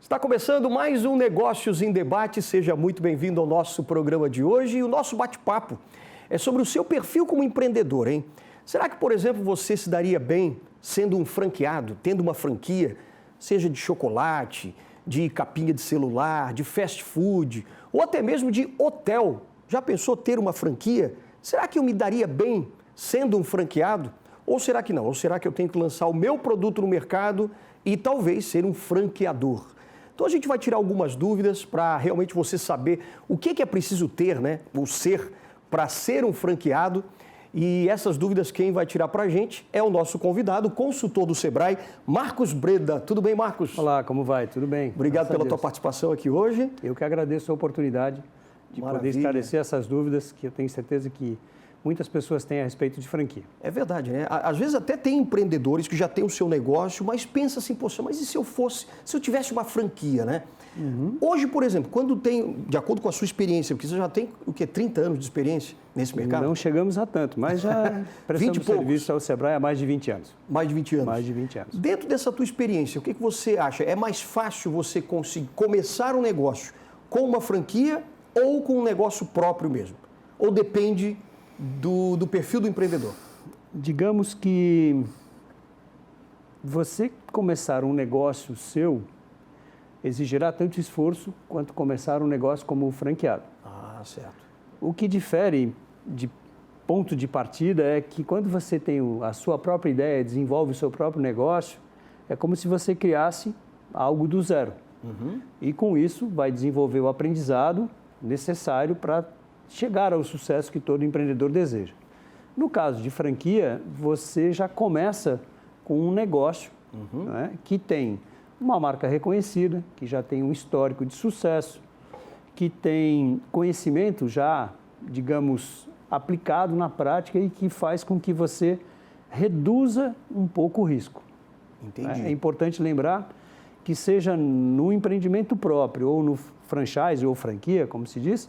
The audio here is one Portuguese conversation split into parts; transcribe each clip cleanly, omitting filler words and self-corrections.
Está começando mais um Negócios em Debate. Seja muito bem-vindo ao nosso programa de hoje. E o nosso bate-papo é sobre o seu perfil como empreendedor, hein? Será que, por exemplo, você se daria bem sendo um franqueado, tendo uma franquia, seja de chocolate, de capinha de celular, de fast food ou até mesmo de hotel? Já pensou ter uma franquia? Será que eu me daria bem sendo um franqueado? Ou será que não? Ou será que eu tenho que lançar o meu produto no mercado e talvez ser um franqueador? Então a gente vai tirar algumas dúvidas para realmente você saber o que é preciso ter, né? Ou ser, para ser um franqueado. E essas dúvidas quem vai tirar para a gente é o nosso convidado, o consultor do Sebrae, Marcos Breda. Tudo bem, Marcos? Olá, como vai? Tudo bem? Obrigado pela tua participação aqui hoje. Eu que agradeço a oportunidade de poder esclarecer essas dúvidas que eu tenho certeza que muitas pessoas têm a respeito de franquia. É verdade, né? Às vezes até tem empreendedores que já têm o seu negócio, mas pensa assim, poxa, mas e se eu tivesse uma franquia, né? Hoje, por exemplo, quando tem, de acordo com a sua experiência, porque você já tem, 30 anos de experiência nesse mercado? Não chegamos a tanto, mas já prestamos serviço ao Sebrae há mais de 20 anos. Mais de 20 anos? Mais de 20 anos. Dentro dessa tua experiência, o que você acha? É mais fácil você conseguir começar um negócio com uma franquia ou com um negócio próprio mesmo? Ou depende do perfil do empreendedor? Digamos que você começar um negócio seu exigirá tanto esforço quanto começar um negócio como franqueado. Ah, certo. O que difere de ponto de partida é que quando você tem a sua própria ideia, desenvolve o seu próprio negócio, é como se você criasse algo do zero. E com isso vai desenvolver o aprendizado necessário para chegar ao sucesso que todo empreendedor deseja. No caso de franquia, você já começa com um negócio né, que tem uma marca reconhecida, que já tem um histórico de sucesso, que tem conhecimento já, digamos, aplicado na prática e que faz com que você reduza um pouco o risco. Entendi. É importante lembrar que seja no empreendimento próprio ou no franchise ou franquia, como se diz,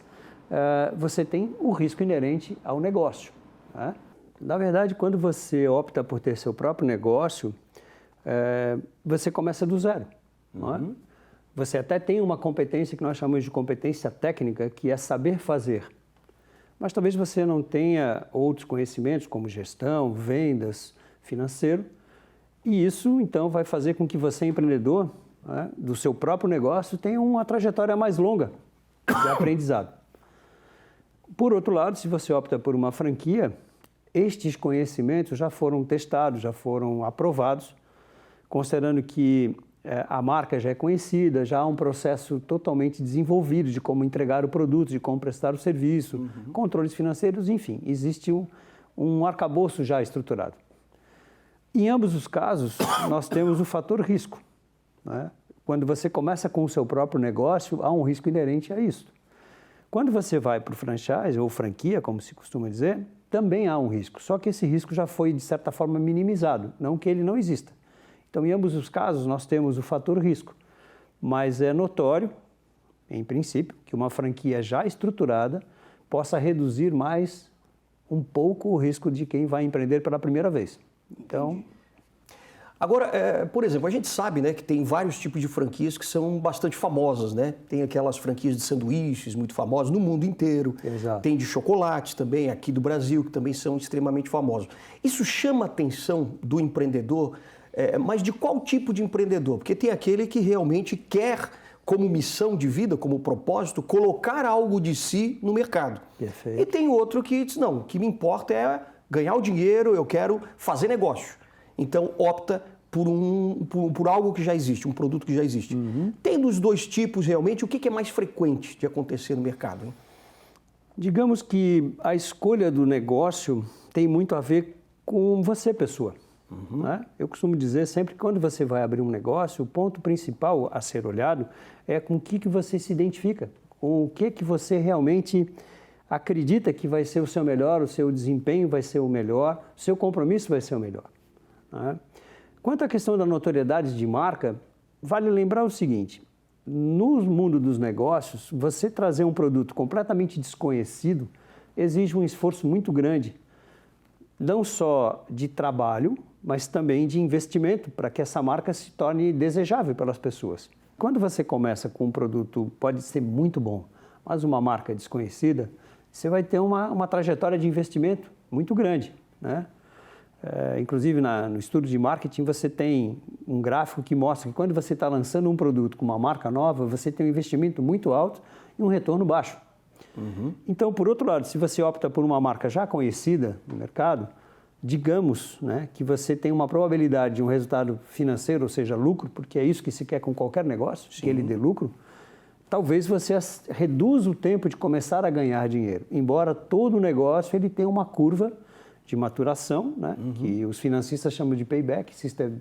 você tem o risco inerente ao negócio. Né? Na verdade, quando você opta por ter seu próprio negócio, você começa do zero. Não é? Você até tem uma competência que nós chamamos de competência técnica, que é saber fazer. Mas talvez você não tenha outros conhecimentos, como gestão, vendas, financeiro. E isso, então, vai fazer com que você, empreendedor, né, do seu próprio negócio, tenha uma trajetória mais longa de aprendizado. Por outro lado, se você opta por uma franquia, estes conhecimentos já foram testados, já foram aprovados, considerando que a marca já é conhecida, já há um processo totalmente desenvolvido de como entregar o produto, de como prestar o serviço, controles financeiros, enfim, existe um arcabouço já estruturado. Em ambos os casos, nós temos o fator risco. Né? Quando você começa com o seu próprio negócio, há um risco inerente a isso. Quando você vai para o franchise ou franquia, como se costuma dizer, também há um risco, só que esse risco já foi, de certa forma, minimizado, não que ele não exista. Então, em ambos os casos, nós temos o fator risco, mas é notório, em princípio, que uma franquia já estruturada possa reduzir mais um pouco o risco de quem vai empreender pela primeira vez. Então... Agora, por exemplo, a gente sabe, né, que tem vários tipos de franquias que são bastante famosas, né? Tem aquelas franquias de sanduíches muito famosas no mundo inteiro. Exato. Tem de chocolates também, aqui do Brasil, que também são extremamente famosos. Isso chama a atenção do empreendedor, mas de qual tipo de empreendedor? Porque tem aquele que realmente quer, como missão de vida, como propósito, colocar algo de si no mercado. Perfeito. E tem outro que diz, não, o que me importa é ganhar o dinheiro, eu quero fazer negócio. Então, opta por algo que já existe, um produto que já existe. Tem dos dois tipos, realmente, o que é mais frequente de acontecer no mercado? Hein? Digamos que a escolha do negócio tem muito a ver com você, pessoa. Né? Eu costumo dizer sempre que quando você vai abrir um negócio, o ponto principal a ser olhado é com o que você se identifica, com o que você realmente acredita que vai ser o seu melhor, o seu desempenho vai ser o melhor, o seu compromisso vai ser o melhor. Quanto à questão da notoriedade de marca, vale lembrar o seguinte, no mundo dos negócios, você trazer um produto completamente desconhecido exige um esforço muito grande, não só de trabalho, mas também de investimento para que essa marca se torne desejável pelas pessoas. quando você começa com um produto, pode ser muito bom, mas uma marca desconhecida, você vai ter uma trajetória de investimento muito grande, né? Inclusive, no estudo de marketing, você tem um gráfico que mostra que quando você está lançando um produto com uma marca nova, você tem um investimento muito alto e um retorno baixo. Então, por outro lado, se você opta por uma marca já conhecida no mercado, digamos, né, que você tem uma probabilidade de um resultado financeiro, ou seja, lucro, porque é isso que se quer com qualquer negócio, que ele dê lucro, talvez você reduza o tempo de começar a ganhar dinheiro. Embora todo negócio ele tenha uma curva de maturação, né, que os financistas chamam de payback,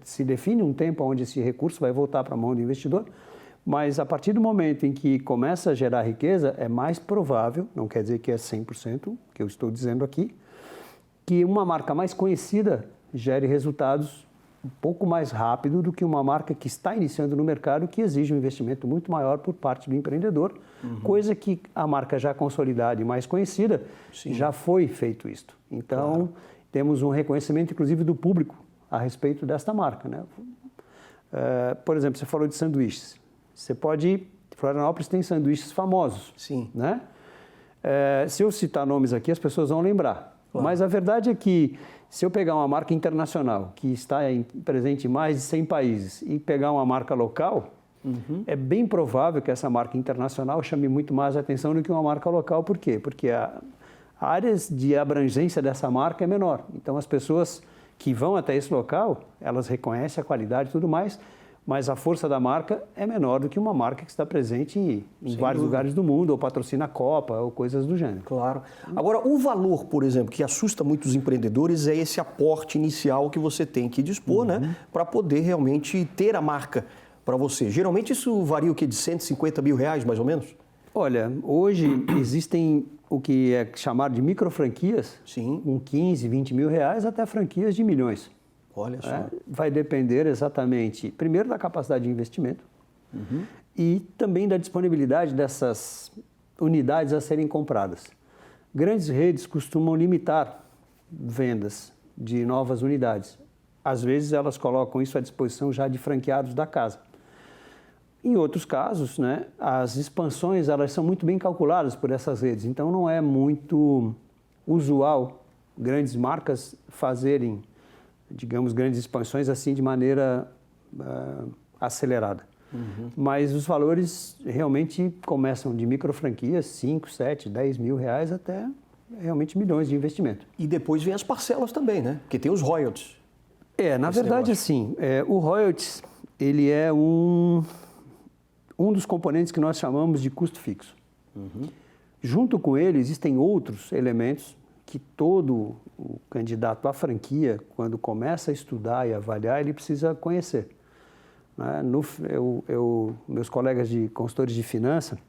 se define um tempo onde esse recurso vai voltar para a mão do investidor, mas a partir do momento em que começa a gerar riqueza, é mais provável, não quer dizer que é 100%, que eu estou dizendo aqui, que uma marca mais conhecida gere resultados um pouco mais rápido do que uma marca que está iniciando no mercado, que exige um investimento muito maior por parte do empreendedor, coisa que a marca já consolidada e mais conhecida, já foi feito isto. Então, temos um reconhecimento, inclusive, do público a respeito desta marca, né? Por exemplo, você falou de sanduíches. Florianópolis tem sanduíches famosos, né? Se eu citar nomes aqui, as pessoas vão lembrar. Mas a verdade é que, se eu pegar uma marca internacional, que está presente em mais de 100 países, e pegar uma marca local, é bem provável que essa marca internacional chame muito mais atenção do que uma marca local. Por quê? Porque a áreas de abrangência dessa marca é menor. Então, as pessoas que vão até esse local, elas reconhecem a qualidade e tudo mais, mas a força da marca é menor do que uma marca que está presente em vários lugares do mundo, ou patrocina a Copa, ou coisas do gênero. Claro. Agora, o valor, por exemplo, que assusta muitos empreendedores é esse aporte inicial que você tem que dispor, né, para poder realmente ter a marca para você. Geralmente isso varia o quê? De 150 mil reais, mais ou menos? Olha, hoje existem o que é chamado de microfranquias, com 15, 20 mil reais, até franquias de milhões. Olha só. Vai depender exatamente, primeiro, da capacidade de investimento e também da disponibilidade dessas unidades a serem compradas. Grandes redes costumam limitar vendas de novas unidades. Às vezes, elas colocam isso à disposição já de franqueados da casa. Em outros casos, né, as expansões elas são muito bem calculadas por essas redes, então não é muito usual grandes marcas fazerem, digamos, grandes expansões assim de maneira acelerada. Mas os valores realmente começam de microfranquias, 5, 7, 10 mil reais até realmente milhões de investimento. E depois vem as parcelas também, né? Porque tem os royalties. Na verdade, assim, o royalties, ele é um dos componentes que nós chamamos de custo fixo. Junto com ele, existem outros elementos que todo o candidato à franquia, quando começa a estudar e avaliar, ele precisa conhecer. Né? Meus colegas de consultores de finanças,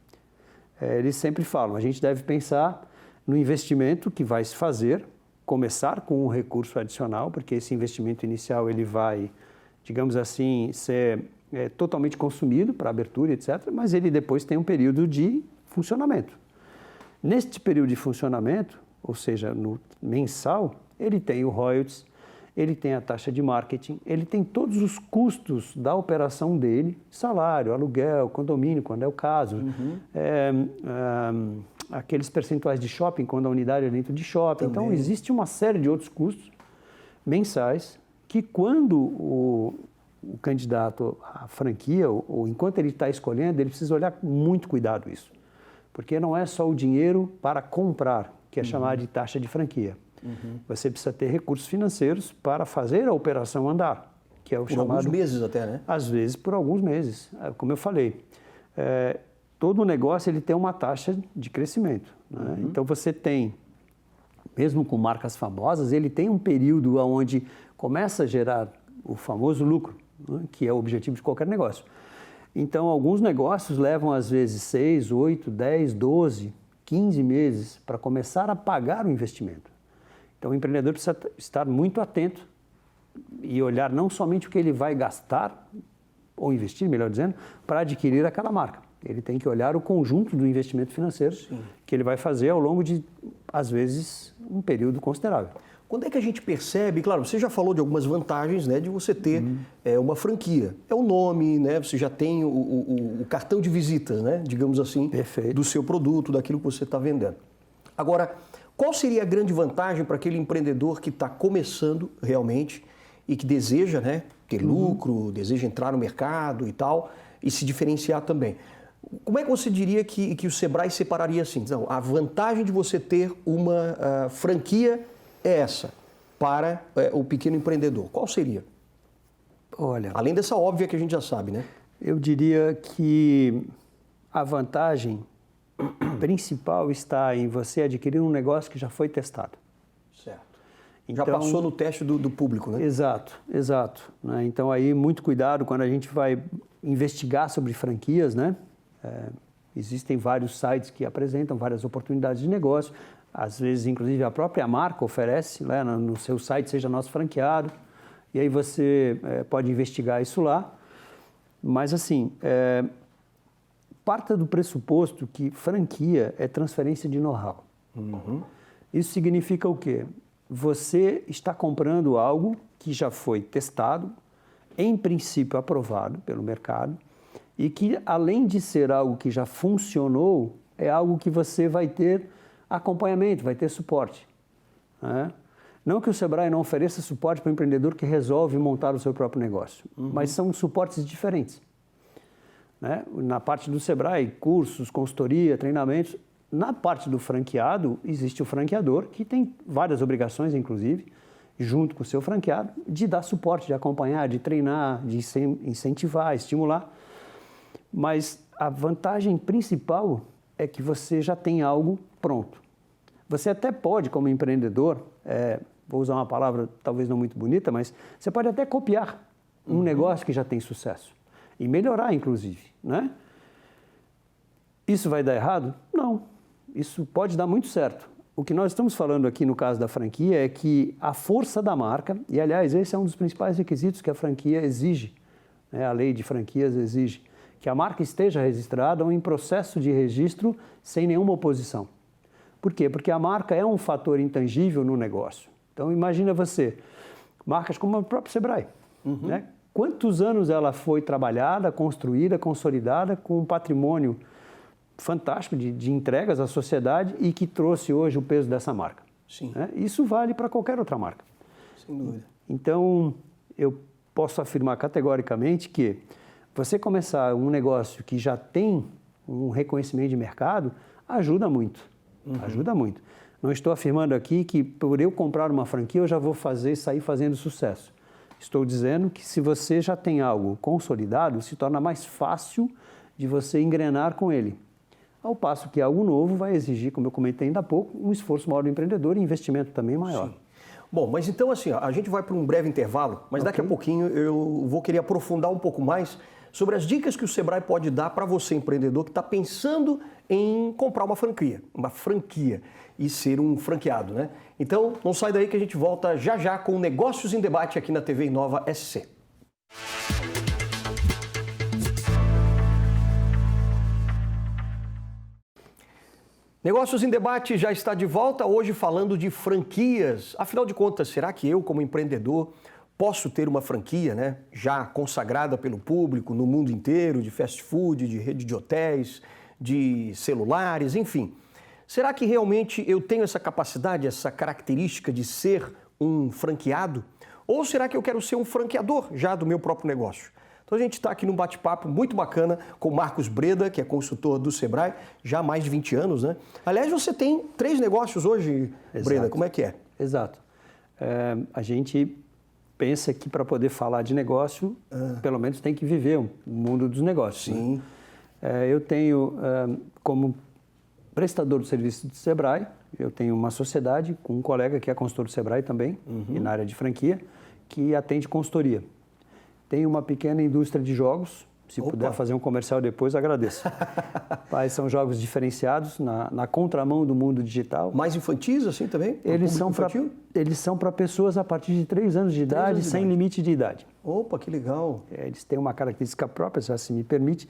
eles sempre falam, a gente deve pensar no investimento que vai se fazer, começar com um recurso adicional, porque esse investimento inicial ele vai, digamos assim, ser totalmente consumido para abertura, etc., mas ele depois tem um período de funcionamento. Neste período de funcionamento, ou seja, no mensal, ele tem o royalties, ele tem a taxa de marketing, ele tem todos os custos da operação dele, salário, aluguel, condomínio, quando é o caso, aqueles percentuais de shopping, quando a unidade é dentro de shopping. Também. Então, existe uma série de outros custos mensais que, quando o candidato à franquia, ou enquanto ele está escolhendo, ele precisa olhar com muito cuidado isso. Porque não é só o dinheiro para comprar, que é chamado de taxa de franquia. Você precisa ter recursos financeiros para fazer a operação andar, que é o chamado... Por alguns meses até, né? Às vezes por alguns meses. Como eu falei, todo negócio ele tem uma taxa de crescimento. Né? Então você tem, mesmo com marcas famosas, ele tem um período onde começa a gerar o famoso lucro, né? Que é o objetivo de qualquer negócio. Então, alguns negócios levam, às vezes, 6, 8, 10, 12, 15 meses para começar a pagar o investimento. Então, o empreendedor precisa estar muito atento e olhar não somente o que ele vai gastar, ou investir, melhor dizendo, para adquirir aquela marca. Ele tem que olhar o conjunto do investimento financeiro que ele vai fazer ao longo de, às vezes, um período considerável. Quando é que a gente percebe, claro, você já falou de algumas vantagens, né, de você ter uma franquia. É o nome, né, você já tem o cartão de visitas, né, digamos assim, Perfeito. do seu produto, daquilo que você está vendendo. Agora, qual seria a grande vantagem para aquele empreendedor que está começando realmente e que deseja, né, ter lucro, deseja entrar no mercado e tal, e se diferenciar também? Como é que você diria que o Sebrae separaria assim? Então, a vantagem de você ter uma franquia é essa para o pequeno empreendedor? Qual seria? Olha, Além dessa óbvia que a gente já sabe, né? eu diria que a vantagem principal está em você adquirir um negócio que já foi testado. Certo. Já passou no teste do público, né? Exato, exato. Né? Então aí muito cuidado quando a gente vai investigar sobre franquias, né? Existem vários sites que apresentam várias oportunidades de negócio. Às vezes, inclusive, a própria marca oferece, né, no seu site, seja nosso franqueado, e aí você pode investigar isso lá. Mas, assim, parta do pressuposto que franquia é transferência de know-how. Isso significa o quê? Você está comprando algo que já foi testado, em princípio aprovado pelo mercado, e que, além de ser algo que já funcionou, é algo que você vai ter acompanhamento, vai ter suporte. Né? Não que o Sebrae não ofereça suporte para o empreendedor que resolve montar o seu próprio negócio, mas são suportes diferentes. Né? Na parte do Sebrae, cursos, consultoria, treinamentos. Na parte do franqueado, existe o franqueador, que tem várias obrigações, inclusive, junto com o seu franqueado, de dar suporte, de acompanhar, de treinar, de incentivar, estimular. Mas a vantagem principal é que você já tem algo pronto. Você até pode, como empreendedor, vou usar uma palavra talvez não muito bonita, mas você pode até copiar um negócio que já tem sucesso e melhorar, inclusive, né? Isso vai dar errado? Não. Isso pode dar muito certo. O que nós estamos falando aqui no caso da franquia é que a força da marca, e aliás, esse é um dos principais requisitos que a franquia exige, né? A lei de franquias exige que a marca esteja registrada ou em processo de registro sem nenhuma oposição. Por quê? Porque a marca é um fator intangível no negócio. Então, imagina você, marcas como a própria Sebrae, né? Quantos anos ela foi trabalhada, construída, consolidada com um patrimônio fantástico de entregas à sociedade e que trouxe hoje o peso dessa marca. Sim. Né? Isso vale para qualquer outra marca. Sem dúvida. Então, eu posso afirmar categoricamente que você começar um negócio que já tem um reconhecimento de mercado ajuda muito. Ajuda muito. Não estou afirmando aqui que por eu comprar uma franquia eu já vou sair fazendo sucesso. Estou dizendo que se você já tem algo consolidado, se torna mais fácil de você engrenar com ele. Ao passo que algo novo vai exigir, como eu comentei ainda há pouco, um esforço maior do empreendedor e investimento também maior. Sim. Bom, mas então assim, a gente vai para um breve intervalo, mas daqui a pouquinho eu vou querer aprofundar um pouco mais sobre as dicas que o Sebrae pode dar para você, empreendedor, que está pensando em comprar uma franquia e ser um franqueado, né? Então, não sai daí que a gente volta já já com Negócios em Debate aqui na TV Inova SC. Negócios em Debate já está de volta, hoje falando de franquias. Afinal de contas, será que eu, como empreendedor, posso ter uma franquia, né, já consagrada pelo público no mundo inteiro, de fast food, de rede de hotéis, de celulares, enfim? Será que realmente eu tenho essa capacidade, essa característica de ser um franqueado? Ou será que eu quero ser um franqueador já do meu próprio negócio? Então a gente está aqui num bate-papo muito bacana com o Marcos Breda, que é consultor do Sebrae, já há mais de 20 anos, né? Aliás, você tem 3 negócios hoje, Exato. Breda, como é que é? Exato. A gente pensa que para poder falar de negócio, pelo menos tem que viver o mundo dos negócios. Sim. Né? Eu tenho, como prestador de serviço do Sebrae, eu tenho uma sociedade com um colega que é consultor do Sebrae também, e na área de franquia, que atende consultoria. Tenho uma pequena indústria de jogos, se puder fazer um comercial depois, agradeço. Mas são jogos diferenciados, na contramão do mundo digital. Mais infantis assim também? Eles são para pessoas a partir de 3 anos de idade, sem limite de idade. Opa, que legal. Eles têm uma característica própria, se assim me permite,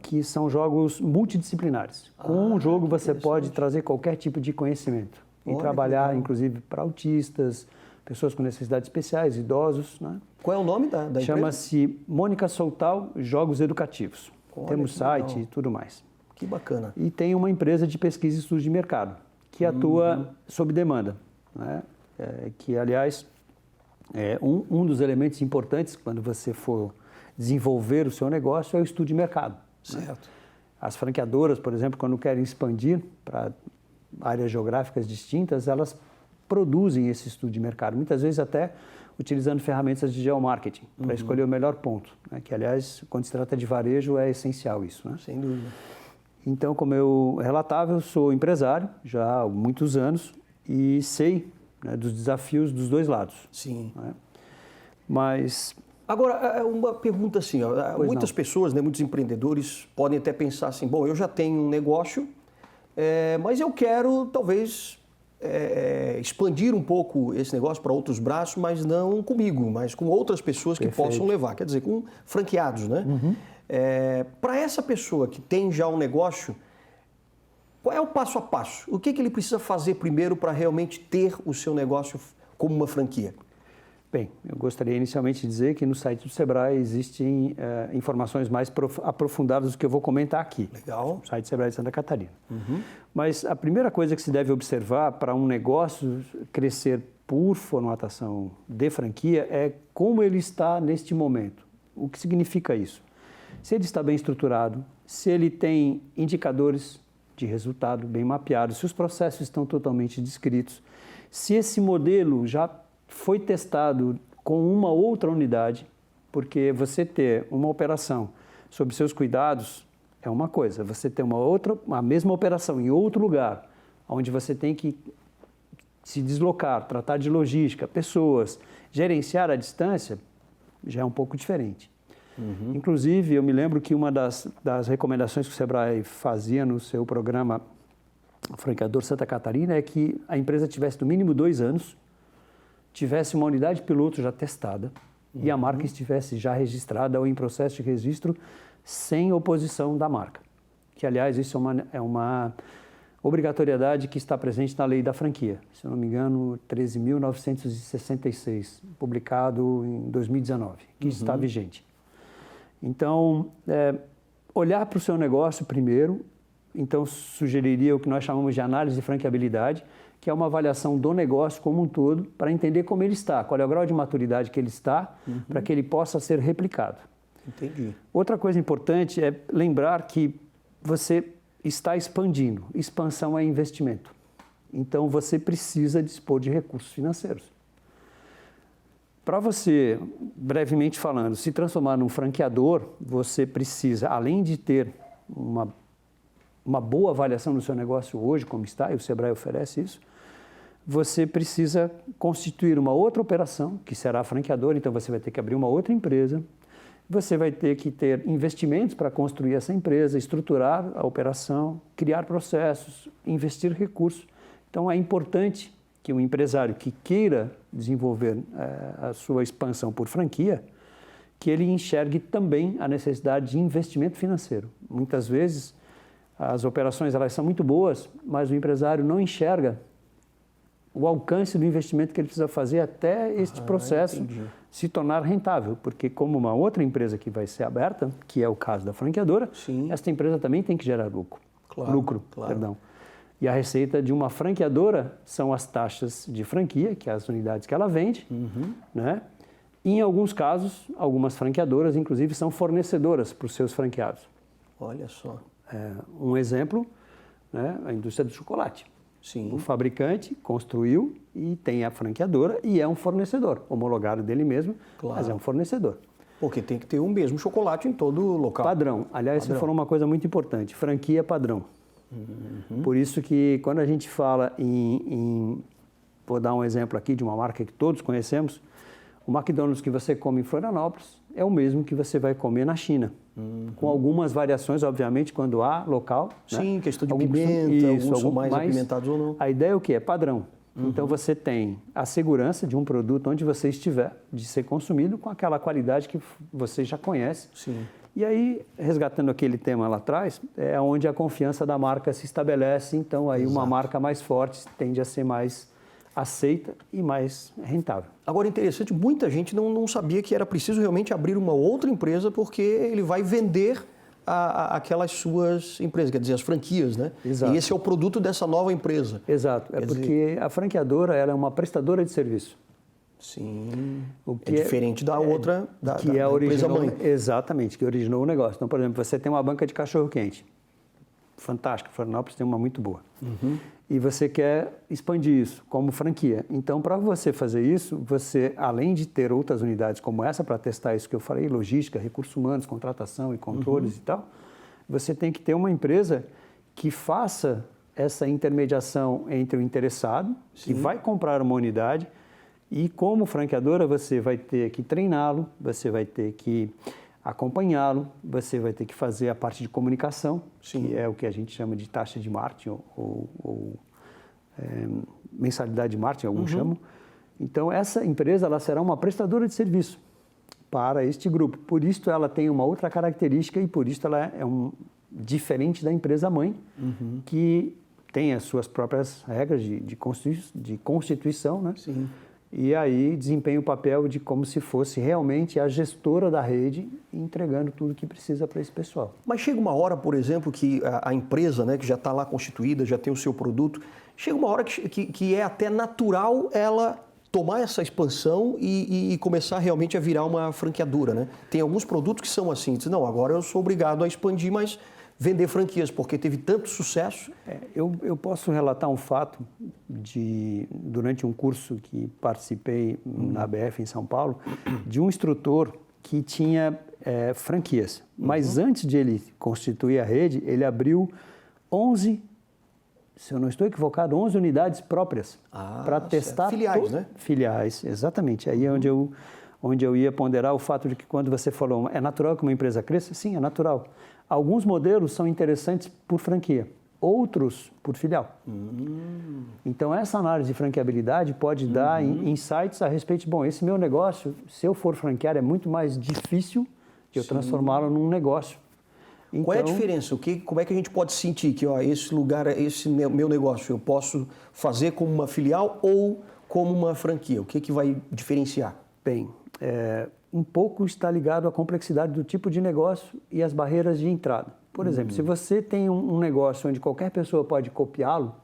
que são jogos multidisciplinares. Com um jogo você pode trazer qualquer tipo de conhecimento. E trabalhar, inclusive, para autistas, pessoas com necessidades especiais, idosos, né? Qual é o nome da empresa? Chama-se Mônica Soltal Jogos Educativos. Olha, temos site legal. e tudo mais. Que bacana. E tem uma empresa de pesquisa e estudos de mercado, que atua sob demanda, né? Que, aliás, é um dos elementos importantes quando você for desenvolver o seu negócio é o estudo de mercado. Certo. Né? As franqueadoras, por exemplo, quando querem expandir para áreas geográficas distintas, elas produzem esse estudo de mercado, muitas vezes até utilizando ferramentas de geomarketing para escolher o melhor ponto, né? Que, aliás, quando se trata de varejo, é essencial isso, né? Sem dúvida. Então, como eu relatava, eu sou empresário já há muitos anos e sei, né, dos desafios dos dois lados. Sim. Né? Mas... Agora, uma pergunta assim, ó, muitas pessoas, né, muitos empreendedores podem até pensar assim, bom, eu já tenho um negócio, mas eu quero talvez expandir um pouco esse negócio para outros braços, mas não comigo, mas com outras pessoas que possam levar, quer dizer, com franqueados, né? Para essa pessoa que tem já um negócio, qual é o passo a passo? O que ele precisa fazer primeiro para realmente ter o seu negócio como uma franquia? Bem, eu gostaria inicialmente de dizer que no site do Sebrae existem informações mais aprofundadas do que eu vou comentar aqui. Legal. No site do Sebrae de Santa Catarina. Mas a primeira coisa que se deve observar para um negócio crescer por formatação de franquia é como ele está neste momento. O que significa isso? Se ele está bem estruturado, se ele tem indicadores de resultado bem mapeados, se os processos estão totalmente descritos, se esse modelo já foi testado com uma outra unidade, porque você ter uma operação sob seus cuidados é uma coisa, você ter a mesma operação em outro lugar, onde você tem que se deslocar, tratar de logística, pessoas, gerenciar à distância, já é um pouco diferente. Inclusive, eu me lembro que uma das recomendações que o Sebrae fazia no seu programa Franqueador Santa Catarina é que a empresa tivesse no mínimo 2 anos, tivesse uma unidade piloto já testada e a marca estivesse já registrada ou em processo de registro sem oposição da marca. Que, aliás, isso é uma obrigatoriedade que está presente na lei da franquia. Se eu não me engano, 13.966, publicado em 2019, que está vigente. Então, olhar para o seu negócio primeiro, então sugeriria o que nós chamamos de análise de franqueabilidade, que é uma avaliação do negócio como um todo, para entender como ele está, qual é o grau de maturidade que ele está, para que ele possa ser replicado. Entendi. Outra coisa importante é lembrar que você está expandindo. Expansão é investimento. Então, você precisa dispor de recursos financeiros. Para você, brevemente falando, se transformar num franqueador, você precisa, além de ter uma boa avaliação do seu negócio hoje, como está, e o Sebrae oferece isso, você precisa constituir uma outra operação, que será a franqueadora, então você vai ter que abrir uma outra empresa, você vai ter que ter investimentos para construir essa empresa, estruturar a operação, criar processos, investir recursos. Então, é importante que um empresário que queira desenvolver a sua expansão por franquia, que ele enxergue também a necessidade de investimento financeiro. Muitas vezes, as operações elas são muito boas, mas o empresário não enxerga o alcance do investimento que ele precisa fazer até este processo se tornar rentável. Porque como uma outra empresa que vai ser aberta, que é o caso da franqueadora, esta empresa também tem que gerar lucro. Perdão. E a receita de uma franqueadora são as taxas de franquia, que é as unidades que ela vende, né? E, em alguns casos, algumas franqueadoras, inclusive, são fornecedoras para os seus franqueados. Olha só. Um exemplo, né, a indústria do chocolate. Sim. O fabricante construiu e tem a franqueadora e é um fornecedor, homologado dele mesmo, mas é um fornecedor. Porque tem que ter o mesmo chocolate em todo local. Padrão. Aliás, você falou uma coisa muito importante, franquia padrão. Por isso que quando a gente fala vou dar um exemplo aqui de uma marca que todos conhecemos, o McDonald's que você come em Florianópolis é o mesmo que você vai comer na China. Com algumas variações, obviamente, quando há local. Sim, né? questão de pimenta, alguns são mais apimentados ou não. A ideia é o quê? É padrão. Então, você tem a segurança de um produto onde você estiver, de ser consumido com aquela qualidade que você já conhece. Sim. E aí, resgatando aquele tema lá atrás, é onde a confiança da marca se estabelece. Então, aí uma marca mais forte tende a ser mais aceita e mais rentável. Agora, interessante, muita gente não sabia que era preciso realmente abrir uma outra empresa porque ele vai vender aquelas suas empresas, quer dizer, as franquias, né? Exato. E esse é o produto dessa nova empresa. Exato, porque a franqueadora ela é uma prestadora de serviço. Sim, O que diferente da outra, da empresa-mãe. Exatamente, que originou o negócio. Então, por exemplo, você tem uma banca de cachorro-quente, fantástica, Florianópolis tem uma muito boa. E você quer expandir isso como franquia. Então, para você fazer isso, você, além de ter outras unidades como essa para testar isso que eu falei, logística, recursos humanos, contratação e controles e tal, você tem que ter uma empresa que faça essa intermediação entre o interessado, que vai comprar uma unidade, e como franqueadora você vai ter que treiná-lo, você vai ter que acompanhá-lo, você vai ter que fazer a parte de comunicação, que é o que a gente chama de taxa de marketing ou mensalidade de marketing, alguns chamam. Então, essa empresa ela será uma prestadora de serviço para este grupo. Por isso, ela tem uma outra característica e por isso ela é diferente da empresa-mãe, que tem as suas próprias regras de constituição, né? Sim. E aí desempenha o papel de como se fosse realmente a gestora da rede, entregando tudo que precisa para esse pessoal. Mas chega uma hora, por exemplo, que a empresa, né, que já está lá constituída, já tem o seu produto, chega uma hora que é até natural ela tomar essa expansão e começar realmente a virar uma franqueadora, né? Tem alguns produtos que são assim, diz, não, agora eu sou obrigado a expandir, mas vender franquias, porque teve tanto sucesso. Eu posso relatar um fato durante um curso que participei na ABF em São Paulo, de um instrutor que tinha franquias. Mas antes de ele constituir a rede, ele abriu 11, se eu não estou equivocado, 11 unidades próprias para testar. Filiais, né? Filiais, exatamente. Aí é onde eu ia ponderar o fato de que quando você falou, é natural que uma empresa cresça? Sim, é natural. Alguns modelos são interessantes por franquia, outros por filial. Então, essa análise de franqueabilidade pode dar insights a respeito de, bom, esse meu negócio, se eu for franquear, é muito mais difícil de eu transformá-lo num negócio. Então, qual é a diferença? Como é que a gente pode sentir que esse lugar, esse meu negócio, eu posso fazer como uma filial ou como uma franquia? O que vai diferenciar? Bem, um pouco está ligado à complexidade do tipo de negócio e às barreiras de entrada. Por exemplo, se você tem um negócio onde qualquer pessoa pode copiá-lo,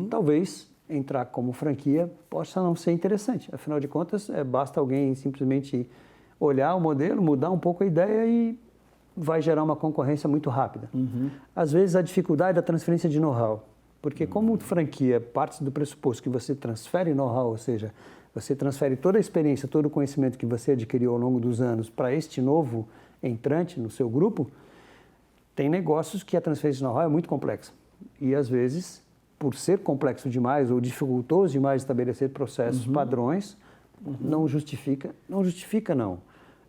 talvez entrar como franquia possa não ser interessante. Afinal de contas, basta alguém simplesmente olhar o modelo, mudar um pouco a ideia e vai gerar uma concorrência muito rápida. Às vezes, a dificuldade da transferência de know-how, porque como franquia parte do pressuposto que você transfere know-how, ou seja, você transfere toda a experiência, todo o conhecimento que você adquiriu ao longo dos anos para este novo entrante no seu grupo, tem negócios que a transferência de know-how é muito complexa. E, às vezes, por ser complexo demais ou dificultoso demais estabelecer processos, padrões, não justifica. Não justifica, não.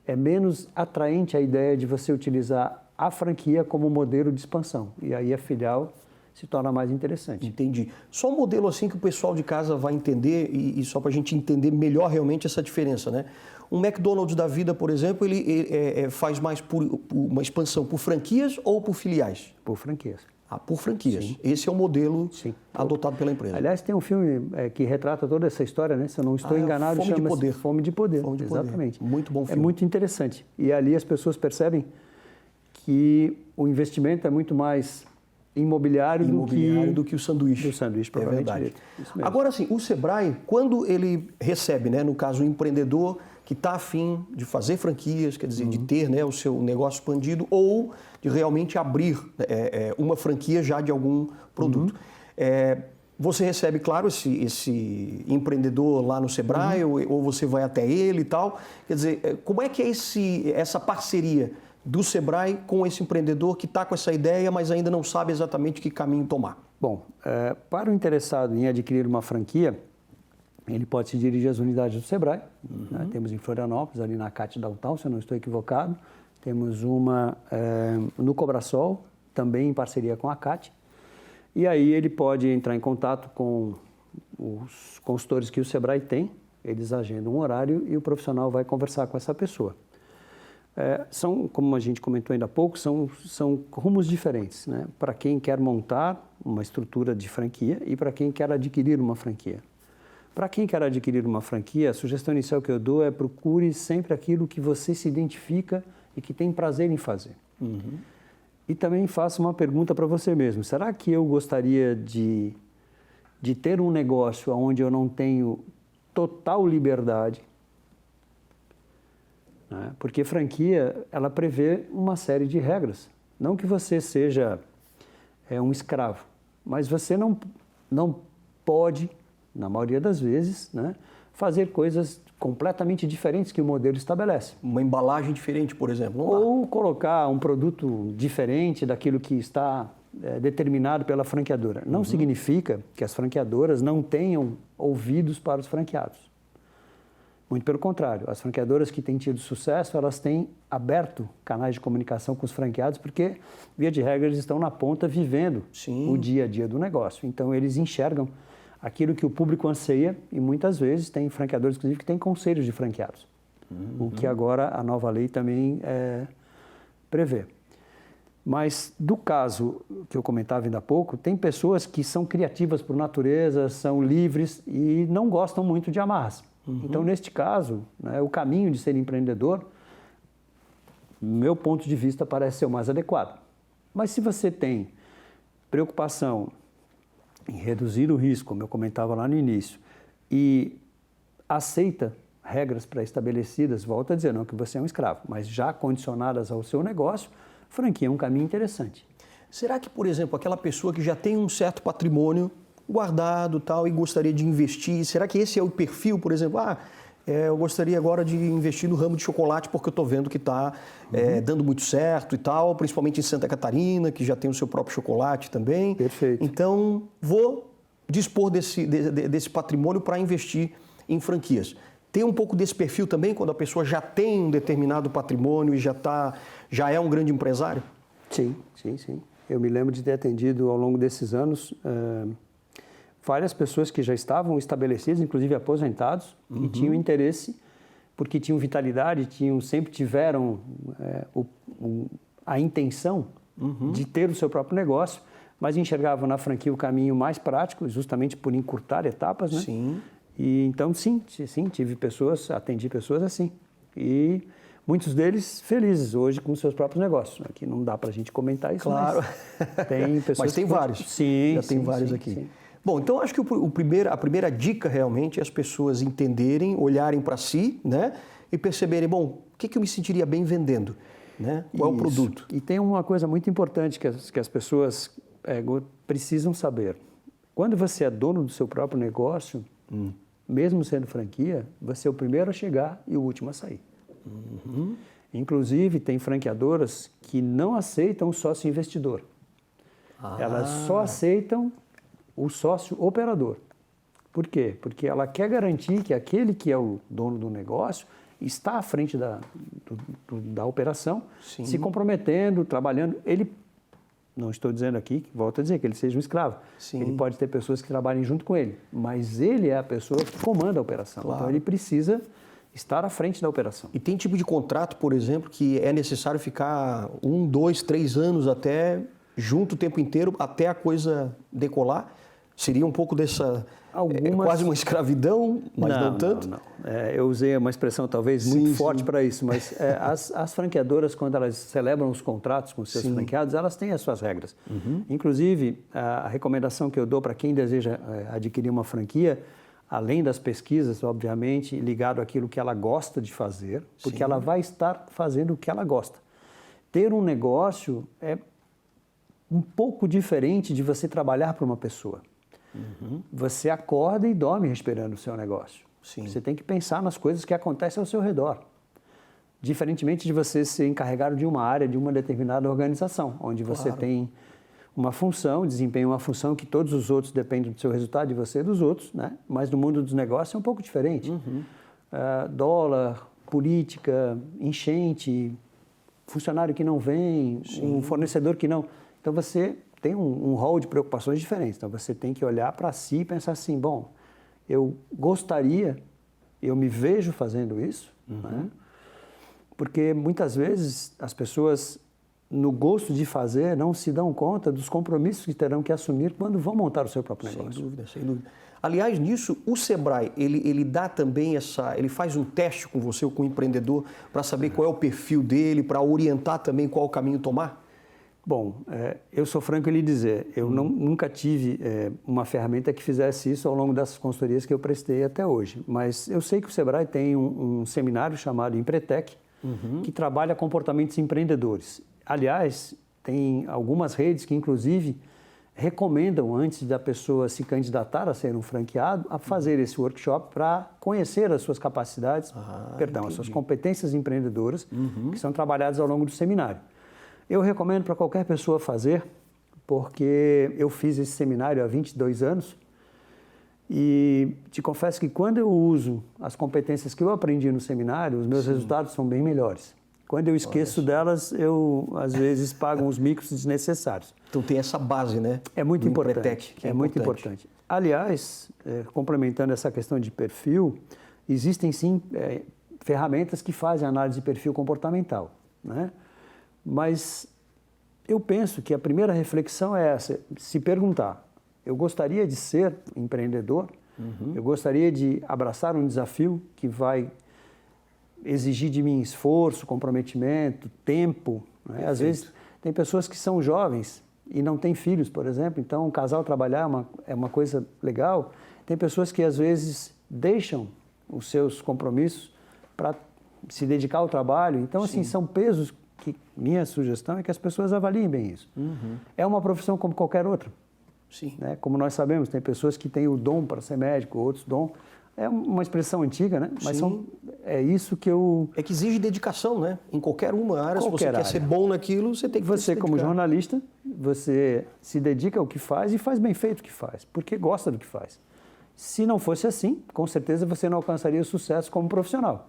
É menos atraente a ideia de você utilizar a franquia como modelo de expansão. E aí a filial se torna mais interessante. Entendi. Só um modelo assim que o pessoal de casa vai entender e só para a gente entender melhor realmente essa diferença, né? Um McDonald's da vida, por exemplo, ele faz mais por uma expansão por franquias ou por filiais? Por franquias. Por franquias. Sim. Esse é o modelo adotado pela empresa. Aliás, tem um filme que retrata toda essa história, né? Se eu não estou enganado, Fome de Poder. Fome de Poder. Fome de Exatamente. Poder. Muito bom filme. É muito interessante. E ali as pessoas percebem que o investimento é muito mais imobiliário do que o sanduíche. Do sanduíche, provavelmente. É verdade. Agora, assim, o Sebrae, quando ele recebe, né, no caso, um empreendedor que está afim de fazer franquias, quer dizer, de ter, né, o seu negócio expandido ou de realmente abrir uma franquia já de algum produto. Você recebe, claro, esse empreendedor lá no Sebrae ou você vai até ele e tal. Quer dizer, como é que é essa parceria do Sebrae com esse empreendedor que está com essa ideia, mas ainda não sabe exatamente que caminho tomar? Bom, para o interessado em adquirir uma franquia, ele pode se dirigir às unidades do Sebrae. Né? Temos em Florianópolis, ali na CAT Downtown, se eu não estou equivocado. Temos uma no Cobrasol, também em parceria com a CAT. E aí ele pode entrar em contato com os consultores que o Sebrae tem, eles agendam um horário e o profissional vai conversar com essa pessoa. São, como a gente comentou ainda há pouco, são rumos diferentes, né? Para quem quer montar uma estrutura de franquia e para quem quer adquirir uma franquia. Para quem quer adquirir uma franquia, a sugestão inicial que eu dou é procure sempre aquilo que você se identifica e que tem prazer em fazer. E também faça uma pergunta para você mesmo. Será que eu gostaria de ter um negócio onde eu não tenho total liberdade? Né? Porque franquia, ela prevê uma série de regras. Não que você seja um escravo, mas você não pode, na maioria das vezes, né, fazer coisas completamente diferentes que o modelo estabelece. Uma embalagem diferente, por exemplo, não dá. Ou colocar um produto diferente daquilo que está determinado pela franqueadora. Não significa que as franqueadoras não tenham ouvidos para os franqueados. Muito pelo contrário, as franqueadoras que têm tido sucesso, elas têm aberto canais de comunicação com os franqueados porque, via de regra, eles estão na ponta vivendo o dia a dia do negócio. Então, eles enxergam aquilo que o público anseia e, muitas vezes, tem franqueadores, inclusive, que têm conselhos de franqueados. O que agora a nova lei também prevê. Mas, do caso que eu comentava ainda há pouco, tem pessoas que são criativas por natureza, são livres e não gostam muito de amarras. Então, neste caso, né, o caminho de ser empreendedor, meu ponto de vista, parece ser o mais adequado. Mas se você tem preocupação em reduzir o risco, como eu comentava lá no início, e aceita regras pré-estabelecidas, volto a dizer, não que você é um escravo, mas já condicionadas ao seu negócio, franquia é um caminho interessante. Será que, por exemplo, aquela pessoa que já tem um certo patrimônio guardado tal e gostaria de investir, será que esse é o perfil, por exemplo, eu gostaria agora de investir no ramo de chocolate porque eu estou vendo que está dando muito certo e tal, principalmente em Santa Catarina, que já tem o seu próprio chocolate também. Perfeito. Então, vou dispor desse patrimônio para investir em franquias. Tem um pouco desse perfil também, quando a pessoa já tem um determinado patrimônio e já é um grande empresário? Sim. Eu me lembro de ter atendido ao longo desses anos várias pessoas que já estavam estabelecidas, inclusive aposentados, e tinham interesse, porque tinham vitalidade, sempre tiveram a intenção de ter o seu próprio negócio, mas enxergavam na franquia o caminho mais prático, justamente por encurtar etapas, né? Sim. E então, sim, atendi pessoas assim. E muitos deles felizes hoje com seus próprios negócios. Aqui não dá para a gente comentar isso, claro. Mas tem pessoas mas tem vários. Sim, já tem vários aqui. Sim. Bom, então acho que a primeira dica realmente é as pessoas entenderem, olharem para si, né? E perceberem, bom, o que eu me sentiria bem vendendo? Né? Qual é o produto? E tem uma coisa muito importante que as pessoas precisam saber. Quando você é dono do seu próprio negócio, mesmo sendo franquia, você é o primeiro a chegar e o último a sair. Inclusive, tem franqueadoras que não aceitam o sócio investidor. Elas só aceitam o sócio operador. Por quê? Porque ela quer garantir que aquele que é o dono do negócio está à frente da operação, Sim. se comprometendo, trabalhando. Ele, não estou dizendo aqui, volto a dizer, que ele seja um escravo. Sim. Ele pode ter pessoas que trabalhem junto com ele, mas ele é a pessoa que comanda a operação. Claro. Então, ele precisa estar à frente da operação. E tem tipo de contrato, por exemplo, que é necessário ficar 1, 2, 3 anos até junto o tempo inteiro, até a coisa decolar? Seria um pouco dessa... quase uma escravidão, mas não tanto? Não. Eu usei uma expressão talvez muito forte para isso, mas as franqueadoras, quando elas celebram os contratos com os seus franqueados, elas têm as suas regras. Inclusive, a recomendação que eu dou para quem deseja adquirir uma franquia, além das pesquisas, obviamente, ligado àquilo que ela gosta de fazer, porque ela vai estar fazendo o que ela gosta. Ter um negócio é um pouco diferente de você trabalhar para uma pessoa. Você acorda e dorme respirando o seu negócio. Sim. Você tem que pensar nas coisas que acontecem ao seu redor. Diferentemente de você ser encarregado de uma área, de uma determinada organização, onde você tem uma função, desempenha uma função que todos os outros dependem do seu resultado, de você e dos outros, né? Mas no mundo dos negócios é um pouco diferente. Dólar, política, enchente, funcionário que não vem, um fornecedor que não... Então você tem um rol de preocupações diferentes. Então você tem que olhar para si e pensar assim, bom, eu gostaria, eu me vejo fazendo isso, né? Porque muitas vezes as pessoas, no gosto de fazer, não se dão conta dos compromissos que terão que assumir quando vão montar o seu próprio negócio. Sem dúvida, sem dúvida. Aliás, nisso, o Sebrae, ele dá também ele faz um teste com você ou com o empreendedor para saber qual é o perfil dele, para orientar também qual é o caminho tomar? Bom, eu sou franco em lhe dizer, eu nunca tive uma ferramenta que fizesse isso ao longo das consultorias que eu prestei até hoje. Mas eu sei que o Sebrae tem um seminário chamado Empretec, que trabalha comportamentos empreendedores. Aliás, tem algumas redes que, inclusive, recomendam, antes da pessoa se candidatar a ser um franqueado, a fazer esse workshop para conhecer as suas capacidades, as suas competências empreendedoras, que são trabalhadas ao longo do seminário. Eu recomendo para qualquer pessoa fazer, porque eu fiz esse seminário há 22 anos e te confesso que quando eu uso as competências que eu aprendi no seminário, os meus resultados são bem melhores. Quando eu esqueço delas, eu, às vezes, pago uns micos desnecessários. Então tem essa base, né? É muito importante. Empretec, que é muito importante. Aliás, complementando essa questão de perfil, existem sim ferramentas que fazem análise de perfil comportamental, né? Mas eu penso que a primeira reflexão é essa, se perguntar, eu gostaria de ser empreendedor, eu gostaria de abraçar um desafio que vai exigir de mim esforço, comprometimento, tempo, né? Às vezes tem pessoas que são jovens e não têm filhos, por exemplo, então um casal trabalhar é uma coisa legal. Tem pessoas que às vezes deixam os seus compromissos para se dedicar ao trabalho, então assim, são pesos que minha sugestão é que as pessoas avaliem bem isso. É uma profissão como qualquer outra. Sim. Né? Como nós sabemos, tem pessoas que têm o dom para ser médico, outros dom. É uma expressão antiga, né? Mas é isso que eu... É que exige dedicação, né? Em qualquer uma área, se você quer ser bom naquilo, você tem que Você, como jornalista, você se dedica ao que faz e faz bem feito o que faz, porque gosta do que faz. Se não fosse assim, com certeza você não alcançaria o sucesso como profissional.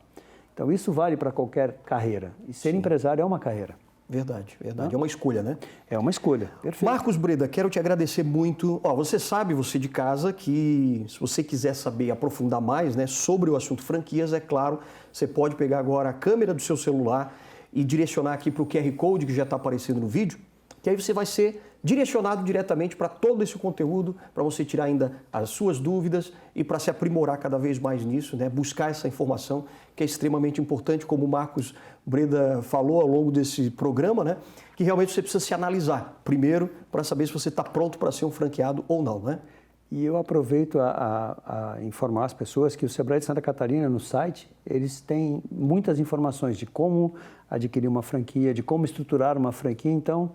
Então, isso vale para qualquer carreira. E ser empresário é uma carreira. Verdade, verdade. É uma escolha, né? É uma escolha. Perfeito. Marcos Breda, quero te agradecer muito. Você sabe, você de casa, que se você quiser saber e aprofundar mais, né, sobre o assunto franquias, é claro, você pode pegar agora a câmera do seu celular e direcionar aqui para o QR Code que já está aparecendo no vídeo, que aí você vai ser direcionado diretamente para todo esse conteúdo, para você tirar ainda as suas dúvidas e para se aprimorar cada vez mais nisso, né? Buscar essa informação que é extremamente importante, como o Marcos Breda falou ao longo desse programa, né? Que realmente você precisa se analisar primeiro para saber se você está pronto para ser um franqueado ou não, né? E eu aproveito a informar as pessoas que o Sebrae de Santa Catarina, no site, eles têm muitas informações de como adquirir uma franquia, de como estruturar uma franquia. Então,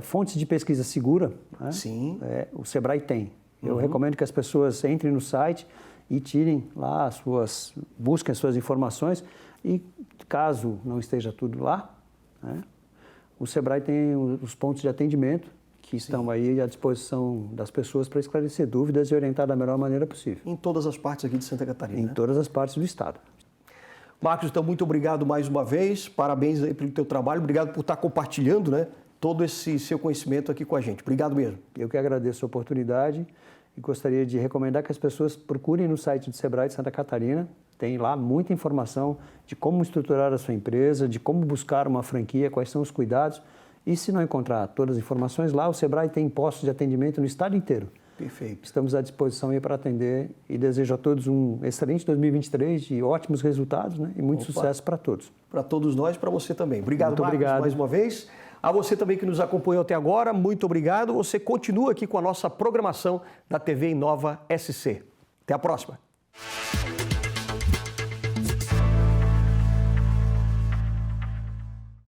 fontes de pesquisa segura, né? Sim. O Sebrae tem. Eu recomendo que as pessoas entrem no site e tirem lá busquem as suas informações e, caso não esteja tudo lá, né, o Sebrae tem os pontos de atendimento que estão aí à disposição das pessoas para esclarecer dúvidas e orientar da melhor maneira possível. Em todas as partes aqui de Santa Catarina. Em todas as partes do estado. Marcos, então muito obrigado mais uma vez, parabéns aí pelo teu trabalho, obrigado por estar compartilhando, né, todo esse seu conhecimento aqui com a gente. Obrigado mesmo. Eu que agradeço a oportunidade e gostaria de recomendar que as pessoas procurem no site do Sebrae de Santa Catarina. Tem lá muita informação de como estruturar a sua empresa, de como buscar uma franquia, quais são os cuidados. E se não encontrar todas as informações lá, o Sebrae tem postos de atendimento no estado inteiro. Perfeito. Estamos à disposição aí para atender e desejo a todos um excelente 2023 de ótimos resultados, né? E muito sucesso para todos. Para todos nós, para você também. Obrigado, muito Marcos, obrigado mais uma vez. A você também que nos acompanhou até agora, muito obrigado. Você continua aqui com a nossa programação da TV Inova SC. Até a próxima.